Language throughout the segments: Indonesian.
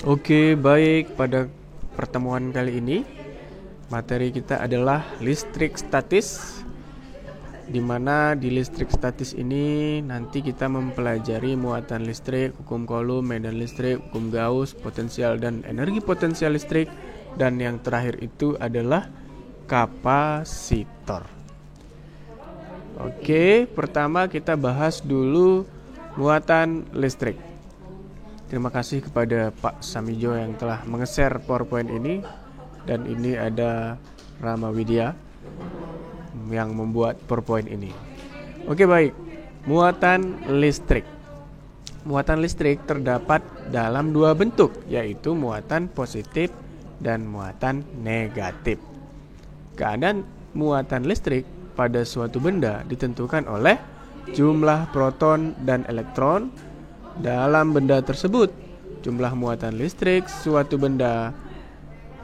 Oke, baik. Pada pertemuan kali ini, materi kita adalah listrik statis, di mana di listrik statis ini nanti kita mempelajari muatan listrik, hukum Coulomb, medan listrik, hukum Gauss, potensial dan energi potensial listrik, dan yang terakhir itu adalah kapasitor. Oke, pertama kita bahas dulu muatan listrik. Terima kasih kepada Pak Samijo yang telah menge-share PowerPoint ini, dan ini ada Rama Widya yang membuat PowerPoint ini. Oke, baik. Muatan listrik. Muatan listrik terdapat dalam dua bentuk, yaitu muatan positif dan muatan negatif. Keadaan muatan listrik pada suatu benda ditentukan oleh jumlah proton dan elektron dalam benda tersebut. Jumlah muatan listrik suatu benda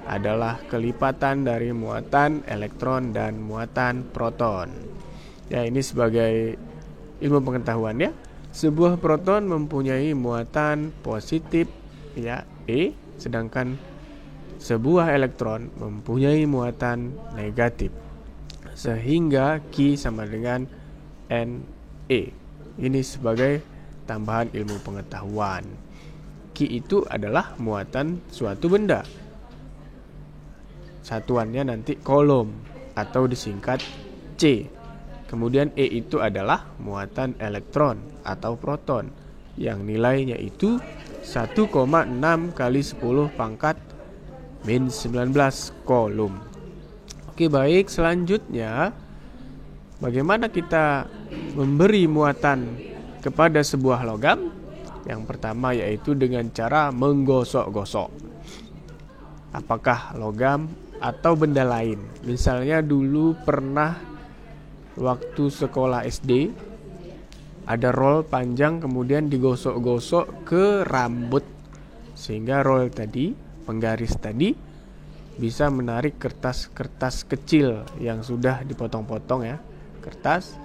adalah kelipatan dari muatan elektron dan muatan proton. Ya, ini sebagai ilmu pengetahuan ya. Sebuah proton mempunyai muatan positif ya E, sedangkan sebuah elektron mempunyai muatan negatif. Sehingga Q sama dengan Ne. Ini sebagai tambahan ilmu pengetahuan. Q itu adalah muatan suatu benda. Satuannya nanti Coulomb atau disingkat C. Kemudian E itu adalah muatan elektron atau proton yang nilainya itu 1,6 kali 10 pangkat min 19 Coulomb. Oke, baik, selanjutnya bagaimana kita memberi muatan kepada sebuah logam? Yang pertama yaitu dengan cara menggosok-gosok. Apakah logam atau benda lain? Misalnya dulu pernah waktu sekolah SD ada roll panjang kemudian digosok-gosok ke rambut, sehingga roll tadi, penggaris tadi, bisa menarik kertas-kertas kecil yang sudah dipotong-potong ya, kertas.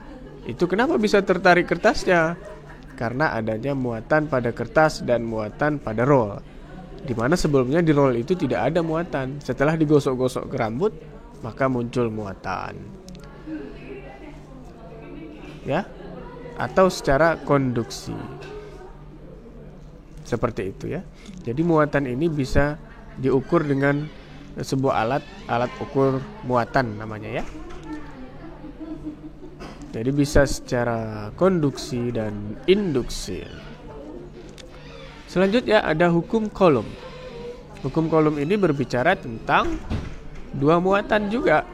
Itu kenapa bisa tertarik kertasnya? Karena adanya muatan pada kertas dan muatan pada roll. Di mana sebelumnya di roll itu tidak ada muatan. Setelah digosok-gosok ke rambut, maka muncul muatan. Ya? Atau secara konduksi. Seperti itu ya. Jadi muatan ini bisa diukur dengan sebuah alat ukur muatan namanya ya. Jadi bisa secara konduksi dan induksi. Selanjutnya ada hukum Coulomb. Hukum Coulomb ini berbicara tentang dua muatan juga.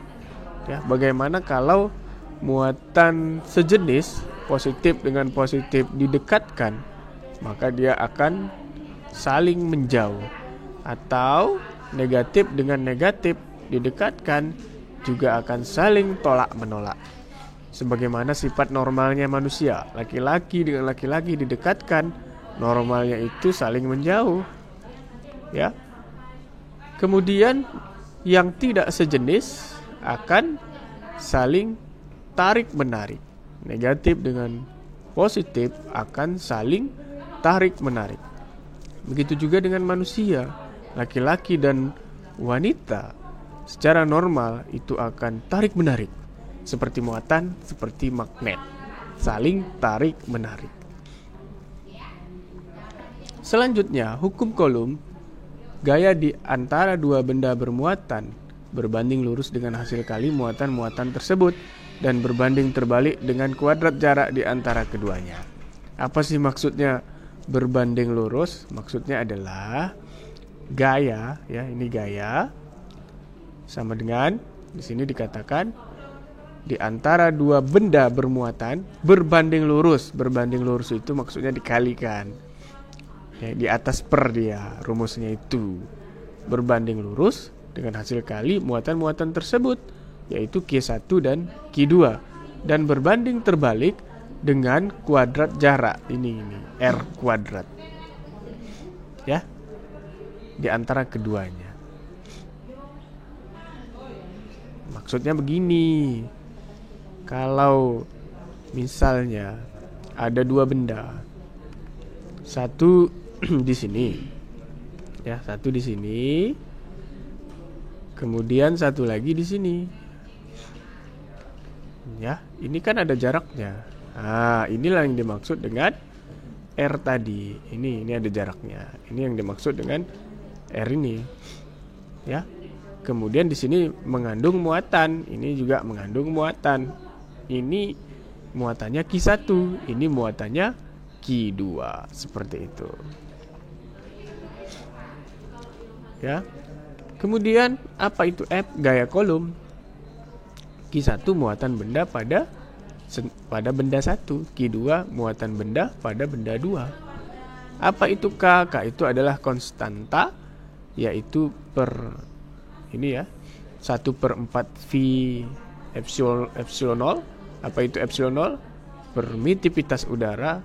Ya, bagaimana kalau muatan sejenis positif dengan positif didekatkan, maka dia akan saling menjauh. Atau negatif dengan negatif didekatkan juga akan saling tolak-menolak. Sebagaimana sifat normalnya manusia, laki-laki dengan laki-laki didekatkan, normalnya itu saling menjauh. Ya. Kemudian yang tidak sejenis akan saling tarik-menarik. Negatif dengan positif akan saling tarik-menarik. Begitu juga dengan manusia, laki-laki dan wanita secara normal itu akan tarik-menarik. Seperti muatan, seperti magnet, saling tarik-menarik. Selanjutnya, hukum Coulomb, gaya di antara dua benda bermuatan berbanding lurus dengan hasil kali muatan-muatan tersebut dan berbanding terbalik dengan kuadrat jarak di antara keduanya. Apa sih maksudnya berbanding lurus? Maksudnya adalah gaya, ya, ini gaya sama dengan di sini dikatakan di antara dua benda bermuatan berbanding lurus. Berbanding lurus itu maksudnya dikalikan. Ya, di atas per dia rumusnya itu. Berbanding lurus dengan hasil kali muatan-muatan tersebut, yaitu Q1 dan Q2. Dan berbanding terbalik dengan kuadrat jarak. Ini R kuadrat. Ya. Di antara keduanya. Maksudnya begini. Kalau misalnya ada dua benda, satu di sini, Ya, satu di sini. Kemudian satu lagi di sini. Ya, ini kan ada jaraknya. Nah, inilah yang dimaksud dengan R tadi. Ini ada jaraknya. Ini yang dimaksud dengan R ini. Ya. Kemudian di sini mengandung muatan. Ini juga mengandung muatan. Ini muatannya Q1, ini muatannya Q2, seperti itu. Ya. Kemudian apa itu F? Gaya kolom. Q1 muatan benda pada benda 1, Q2 muatan benda pada benda 2. Apa itu K? K itu adalah konstanta, yaitu per ini ya, 1/4 V epsilon 0. Apa itu epsilon 0? Permitivitas udara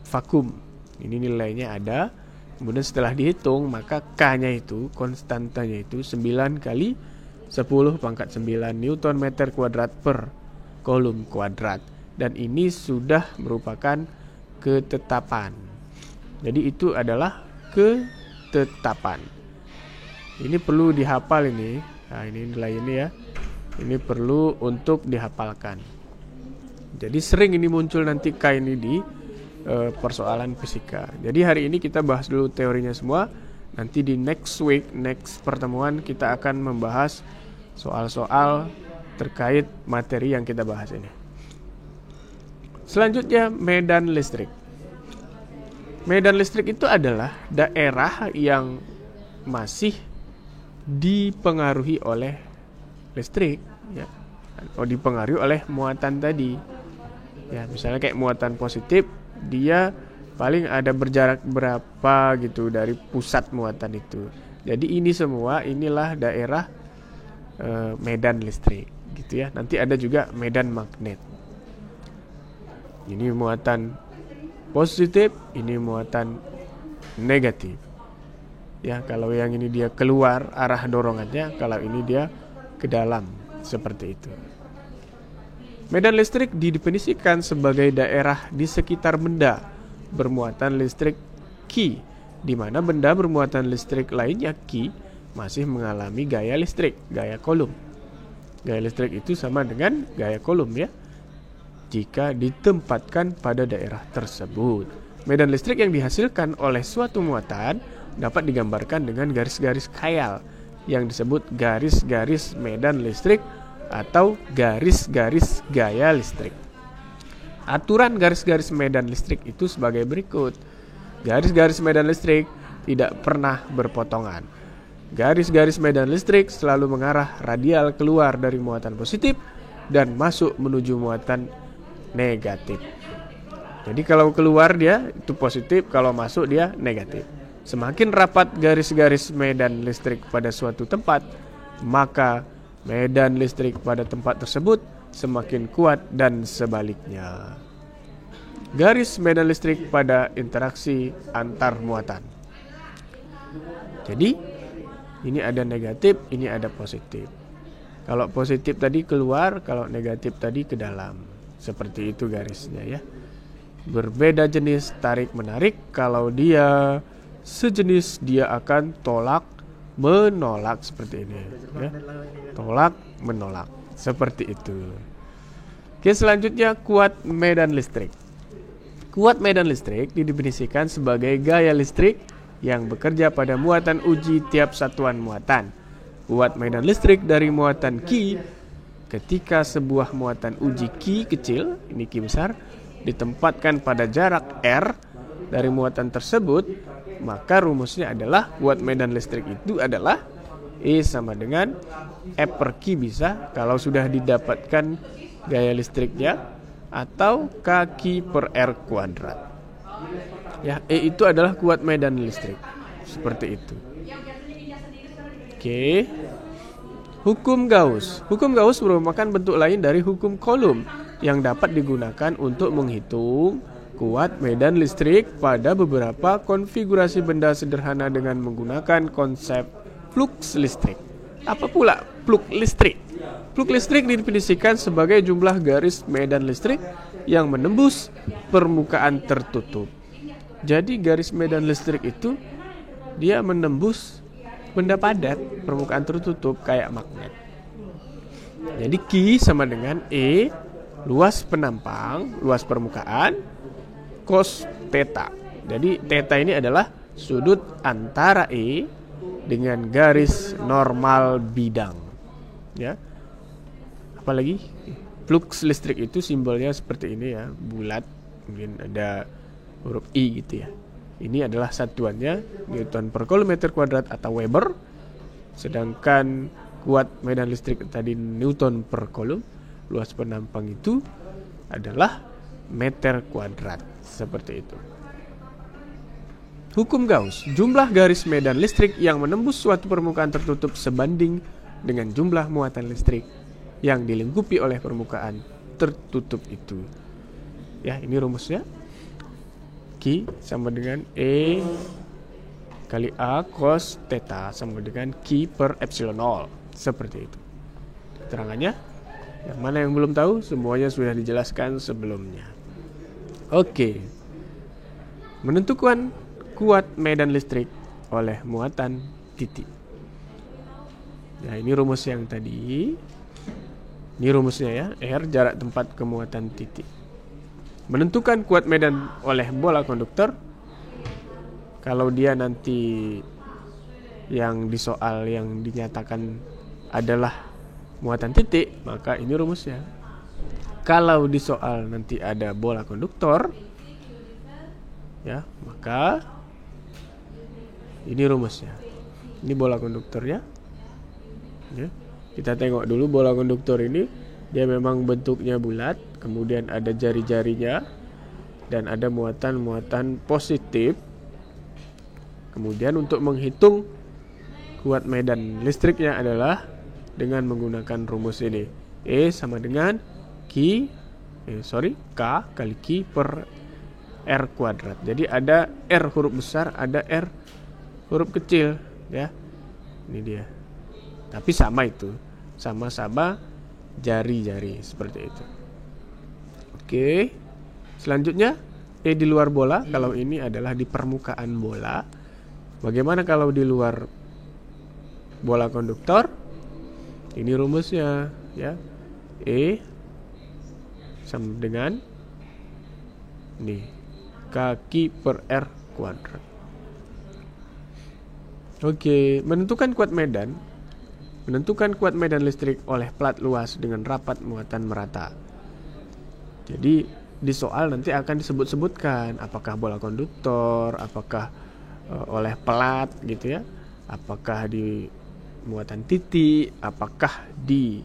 vakum. Ini nilainya ada. Kemudian setelah dihitung, maka K-nya itu, konstantanya itu 9 kali 10⁹ Newton meter kuadrat per kolom kuadrat. Dan ini sudah merupakan ketetapan. Jadi itu adalah ketetapan. Ini perlu dihafal ini. Nah, ini nilai ini ya. Ini perlu untuk dihafalkan. Jadi sering ini muncul nanti K ini di persoalan fisika. Jadi hari ini kita bahas dulu teorinya semua. Nanti di next pertemuan kita akan membahas soal-soal terkait materi yang kita bahas ini. Selanjutnya, medan listrik. Medan listrik itu adalah daerah yang masih dipengaruhi oleh listrik, ya, atau dipengaruhi oleh muatan tadi. Ya, misalnya kayak muatan positif, dia paling ada berjarak berapa gitu dari pusat muatan itu. Jadi ini semua inilah daerah medan listrik, gitu ya. Nanti ada juga medan magnet. Ini muatan positif, ini muatan negatif. Ya, kalau yang ini dia keluar arah dorongannya, kalau ini dia ke dalam, seperti itu. Medan listrik didefinisikan sebagai daerah di sekitar benda bermuatan listrik Q, di mana benda bermuatan listrik lainnya Q masih mengalami gaya listrik, gaya kolom. Gaya listrik itu sama dengan gaya kolom ya, jika ditempatkan pada daerah tersebut. Medan listrik yang dihasilkan oleh suatu muatan dapat digambarkan dengan garis-garis khayal yang disebut garis-garis medan listrik atau garis-garis gaya listrik. Aturan garis-garis medan listrik itu sebagai berikut. Garis-garis medan listrik tidak pernah berpotongan. Garis-garis medan listrik selalu mengarah radial keluar dari muatan positif dan masuk menuju muatan negatif. Jadi kalau keluar dia itu positif, kalau masuk dia negatif. Semakin rapat garis-garis medan listrik pada suatu tempat, maka medan listrik pada tempat tersebut semakin kuat dan sebaliknya. Garis medan listrik pada interaksi antar muatan. Jadi ini ada negatif, ini ada positif. Kalau positif tadi keluar, kalau negatif tadi ke dalam. Seperti itu garisnya ya. Berbeda jenis tarik menarik, kalau dia sejenis dia akan tolak menolak seperti ini ya. Tolak menolak seperti itu. Oke, selanjutnya kuat medan listrik. Kuat medan listrik didefinisikan sebagai gaya listrik yang bekerja pada muatan uji tiap satuan muatan. Kuat medan listrik dari muatan Q ketika sebuah muatan uji Q kecil, ini Q besar, ditempatkan pada jarak R dari muatan tersebut, maka rumusnya adalah kuat medan listrik itu adalah E sama dengan F per Q bisa kalau sudah didapatkan gaya listriknya, atau kaki per R kuadrat. Ya, E itu adalah kuat medan listrik. Seperti itu. Oke. Hukum Gauss. Hukum Gauss merupakan bentuk lain dari hukum Coulomb yang dapat digunakan untuk menghitung kuat medan listrik pada beberapa konfigurasi benda sederhana dengan menggunakan konsep flux listrik. Apa pula flux listrik? Flux listrik didefinisikan sebagai jumlah garis medan listrik yang menembus permukaan tertutup. Jadi garis medan listrik itu dia menembus benda padat, permukaan tertutup kayak magnet. Jadi Q sama dengan E, luas penampang, luas permukaan, cos theta. Jadi theta ini adalah sudut antara E dengan garis normal bidang. Ya. Apalagi flux listrik itu simbolnya seperti ini ya, bulat, mungkin ada huruf I gitu ya. Ini adalah satuannya Newton per kilometer kuadrat atau Weber. Sedangkan kuat medan listrik tadi Newton per coulomb. Luas penampang itu adalah meter kuadrat. Seperti itu. Hukum Gauss, jumlah garis medan listrik yang menembus suatu permukaan tertutup sebanding dengan jumlah muatan listrik yang dilingkupi oleh permukaan tertutup itu. Ya, ini rumusnya. Q sama dengan E kali A cos theta sama dengan Q per epsilon 0. Seperti itu. Keterangannya, yang mana yang belum tahu, semuanya sudah dijelaskan sebelumnya. Oke. Menentukan kuat medan listrik oleh muatan titik. Nah, ini rumus yang tadi. Ini rumusnya ya, R jarak tempat ke muatan titik. Menentukan kuat medan oleh bola konduktor. Kalau dia nanti yang di soal yang dinyatakan adalah muatan titik, maka ini rumusnya. Kalau di soal nanti ada bola konduktor, ya, maka ini rumusnya. Ini bola konduktornya. Ya. Kita tengok dulu bola konduktor ini. Dia memang bentuknya bulat, kemudian ada jari-jarinya, dan ada muatan-muatan positif. Kemudian untuk menghitung kuat medan listriknya adalah dengan menggunakan rumus ini. E sama dengan K kali Q per R kuadrat. Jadi ada R huruf besar, ada R huruf kecil, ya. Ini dia. Tapi sama itu, sama-sama jari-jari seperti itu. Oke. Selanjutnya E di luar bola, kalau ini adalah di permukaan bola. Bagaimana kalau di luar bola konduktor? Ini rumusnya, ya. E sama dengan nih kaki per R kuadrat. Oke, menentukan kuat medan listrik oleh plat luas dengan rapat muatan merata. Jadi di soal nanti akan disebut-sebutkan apakah bola konduktor, apakah oleh plat gitu ya, apakah di muatan titik, apakah di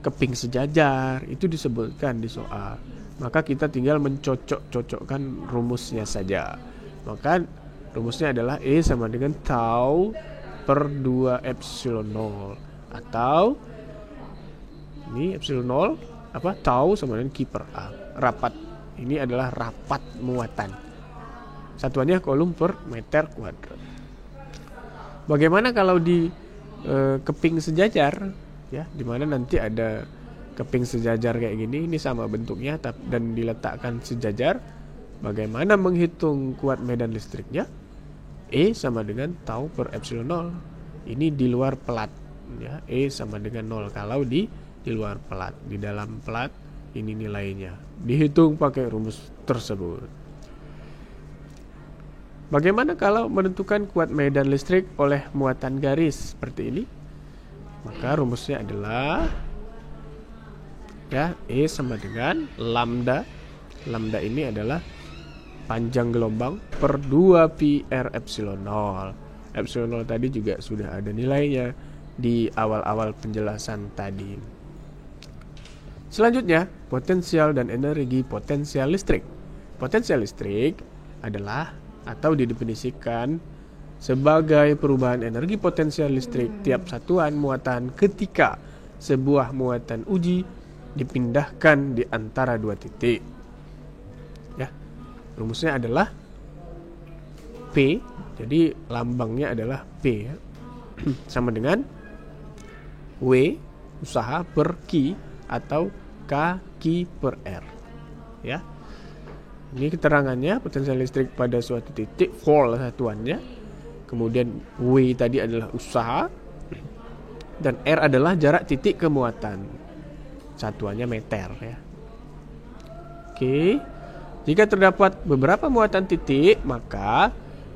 keping sejajar, itu disebutkan di soal. Maka kita tinggal mencocok-cocokkan rumusnya saja. Maka rumusnya adalah E sama dengan tau per 2 epsilon 0. Atau ini epsilon 0 tau sama dengan Q per A. Rapat. Ini adalah rapat muatan. Satuannya coulomb per meter kuadrat. Bagaimana kalau di keping sejajar, ya, di mana nanti ada keping sejajar kayak gini, ini sama bentuknya dan diletakkan sejajar. Bagaimana menghitung kuat medan listriknya? E sama dengan tau per epsilon 0. Ini di luar plat. Ya, E sama dengan 0 kalau di luar plat. Di dalam plat ini nilainya. Dihitung pakai rumus tersebut. Bagaimana kalau menentukan kuat medan listrik oleh muatan garis seperti ini? Maka rumusnya adalah ya, E sama dengan lambda. Lambda ini adalah panjang gelombang per 2 pi R epsilon 0. Epsilon 0 tadi juga sudah ada nilainya di awal-awal penjelasan tadi. Selanjutnya, potensial dan energi potensial listrik. Potensial listrik adalah atau didefinisikan sebagai perubahan energi potensial listrik tiap satuan muatan ketika sebuah muatan uji dipindahkan di antara dua titik. Ya, rumusnya adalah P. Jadi lambangnya adalah P, ya. Sama dengan W usaha per Q atau K per R. Ya. Ini keterangannya potensial listrik pada suatu titik, volt satuannya. kemudian W tadi adalah usaha, dan R adalah jarak titik ke muatan. Satuannya meter ya. Oke. Jika terdapat beberapa muatan titik, maka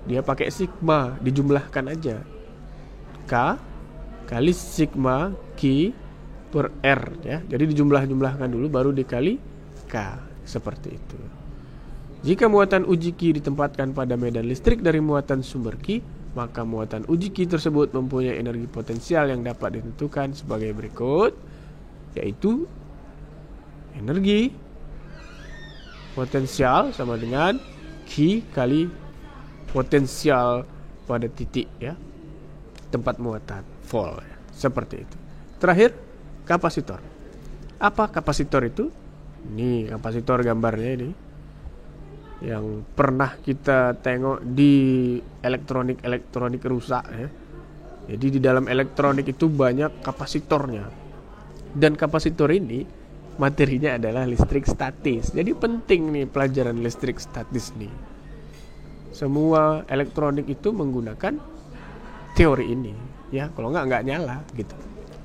dia pakai sigma, dijumlahkan aja. K kali sigma Q per R ya. Jadi dijumlahkan dulu baru dikali K, seperti itu. Jika muatan uji Q ditempatkan pada medan listrik dari muatan sumber Q, maka muatan uji Q tersebut mempunyai energi potensial yang dapat ditentukan sebagai berikut, yaitu energi potensial sama dengan Q kali potensial pada titik ya, tempat muatan, volt ya. Seperti itu. Terakhir, kapasitor. Apa kapasitor itu? Ini kapasitor gambarnya ini, yang pernah kita tengok di elektronik rusak ya. Jadi di dalam elektronik itu banyak kapasitornya. Dan kapasitor ini materinya adalah listrik statis. Jadi penting nih pelajaran listrik statis nih. Semua elektronik itu menggunakan teori ini ya, kalau nggak nyala gitu.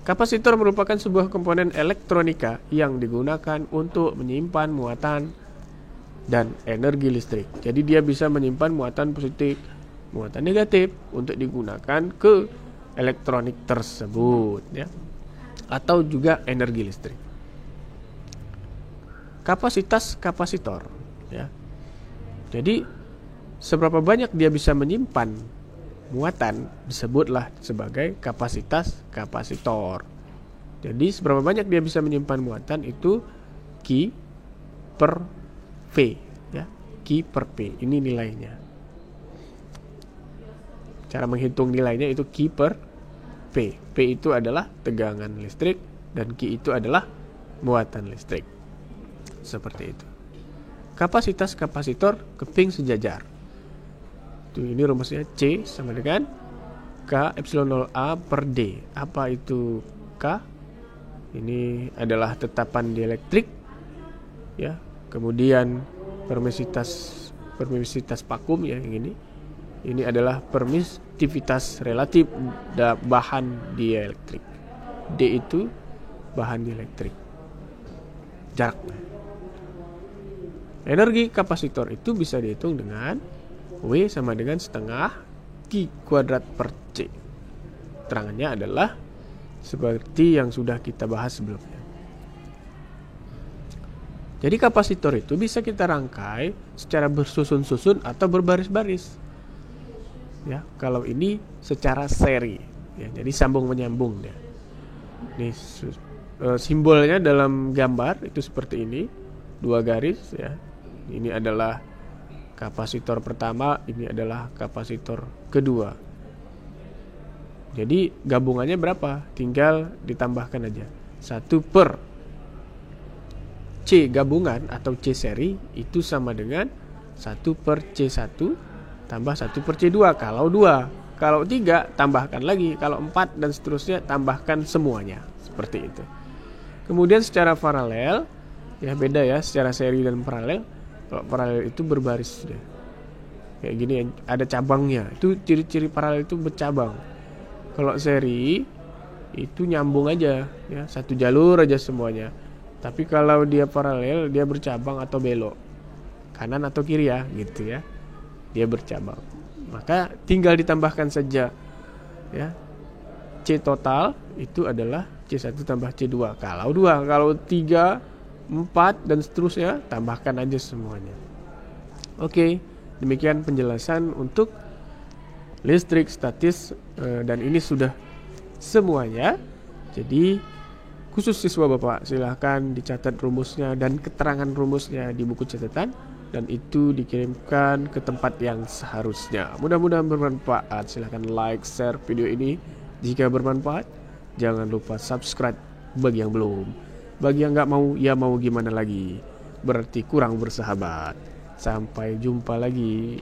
Kapasitor merupakan sebuah komponen elektronika yang digunakan untuk menyimpan muatan dan energi listrik. Jadi dia bisa menyimpan muatan positif, muatan negatif untuk digunakan ke elektronik tersebut ya, atau juga energi listrik. Kapasitas kapasitor ya. Jadi seberapa banyak dia bisa menyimpan muatan disebutlah sebagai kapasitas kapasitor. Jadi seberapa banyak dia bisa menyimpan muatan itu Q per V ya. Q per P ini nilainya. Cara menghitung nilainya itu Q per P. P itu adalah tegangan listrik dan Q itu adalah muatan listrik. Seperti itu. Kapasitas kapasitor keping sejajar. Ini rumusnya C sama dengan K epsilon 0A per D. Apa itu K? Ini adalah tetapan dielektrik ya. Kemudian permisivitas vakum ya, yang ini. Ini adalah permisivitas relatif bahan dielektrik. D itu bahan dielektrik. Jaraknya. Energi kapasitor itu bisa dihitung dengan W sama dengan setengah Q kuadrat per C. Terangannya adalah seperti yang sudah kita bahas sebelumnya. Jadi kapasitor itu bisa kita rangkai secara bersusun-susun atau berbaris-baris. Ya, kalau ini secara seri, ya, jadi sambung menyambung ya. Ini simbolnya dalam gambar itu seperti ini, 2 garis ya. Ini adalah kapasitor pertama, ini adalah kapasitor kedua. Jadi gabungannya berapa? Tinggal ditambahkan aja. 1 per C gabungan atau C seri itu sama dengan 1 per C1 tambah 1 per C2 kalau 2. Kalau 3 tambahkan lagi, kalau 4 dan seterusnya tambahkan semuanya. Seperti itu. Kemudian secara paralel, ya beda ya secara seri dan paralel. Kalau paralel itu berbaris deh. Kayak gini ada cabangnya. Itu ciri-ciri paralel itu bercabang. Kalau seri itu nyambung aja ya, satu jalur aja semuanya. Tapi kalau dia paralel dia bercabang atau belok. Kanan atau kiri ya, gitu ya. Dia bercabang. Maka tinggal ditambahkan saja ya. C total itu adalah C1 tambah C2. Kalau 2, kalau 3 4 dan seterusnya tambahkan aja semuanya. Oke, demikian penjelasan untuk listrik statis dan ini sudah semuanya. Jadi khusus siswa Bapak silahkan dicatat rumusnya dan keterangan rumusnya di buku catatan dan itu dikirimkan ke tempat yang seharusnya. Mudah-mudahan bermanfaat. Silahkan like, share video ini jika bermanfaat. Jangan lupa subscribe bagi yang belum. Bagi yang nggak mau, ya mau gimana lagi. Berarti kurang bersahabat. Sampai jumpa lagi.